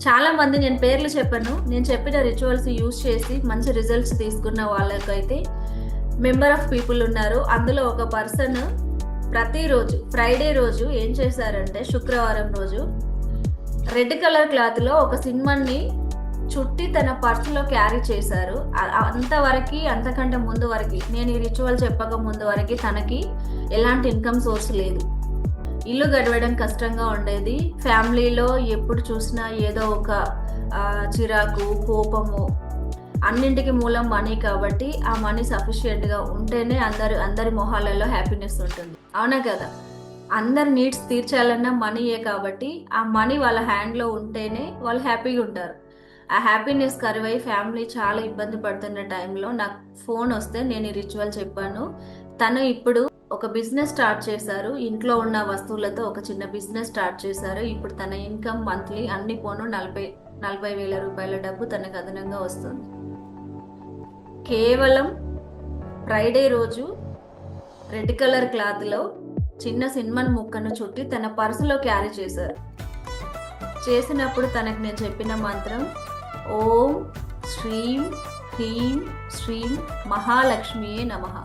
చాలా మంది, నేను పేర్లు చెప్పను, నేను చెప్పిన రిచువల్స్ యూజ్ చేసి మంచి రిజల్ట్స్ తీసుకున్న వాళ్ళకైతే మెంబర్ ఆఫ్ పీపుల్ ఉన్నారు. అందులో ఒక పర్సన్ ప్రతిరోజు ఫ్రైడే రోజు ఏం చేశారంటే, శుక్రవారం రోజు రెడ్ కలర్ క్లాత్లో ఒక సినిమాని చుట్టి తన పర్సులో క్యారీ చేశారు. అంతవరకు, అంతకంటే ముందు వరకు, నేను ఈ రిచువల్ చెప్పక ముందు వరకు తనకి ఎలాంటి ఇన్కమ్ సోర్స్ లేదు. ఇల్లు గడవడం కష్టంగా ఉండేది. ఫ్యామిలీలో ఎప్పుడు చూసినా ఏదో ఒక చిరాకు, కోపము, అన్నింటికి మూలం మనీ కాబట్టి ఆ మనీ సఫిషియెంట్గా ఉంటేనే అందరి మొహాలలో హ్యాపీనెస్ ఉంటుంది. అవునా కదా? అందరి నీడ్స్ తీర్చాలన్నా మనీయే కాబట్టి ఆ మనీ వాళ్ళ హ్యాండ్లో ఉంటేనే వాళ్ళు హ్యాపీగా ఉంటారు. ఆ హ్యాపీనెస్ కరువై ఫ్యామిలీ చాలా ఇబ్బంది పడుతున్న టైంలో నాకు ఫోన్ వస్తే నేను ఈ రిచువల్ చెప్పాను. తను ఇప్పుడు ఒక బిజినెస్ స్టార్ట్ చేశారు. ఇంట్లో ఉన్న వస్తువులతో ఒక చిన్న బిజినెస్ స్టార్ట్ చేశారు. ఇప్పుడు తన ఇన్కమ్ మంత్లీ అన్ని పోను 40,000 రూపాయల డబ్బు తనకు అదనంగా వస్తుంది. కేవలం ఫ్రైడే రోజు రెడ్ కలర్ క్లాత్లో చిన్న సినిమన్ ముక్కను చుట్టి తన పర్సులో క్యారీ చేశారు. చేసినప్పుడు తనకు నేను చెప్పిన మంత్రం ఓం శ్రీం హ్రీం శ్రీం మహాలక్ష్మియే నమః.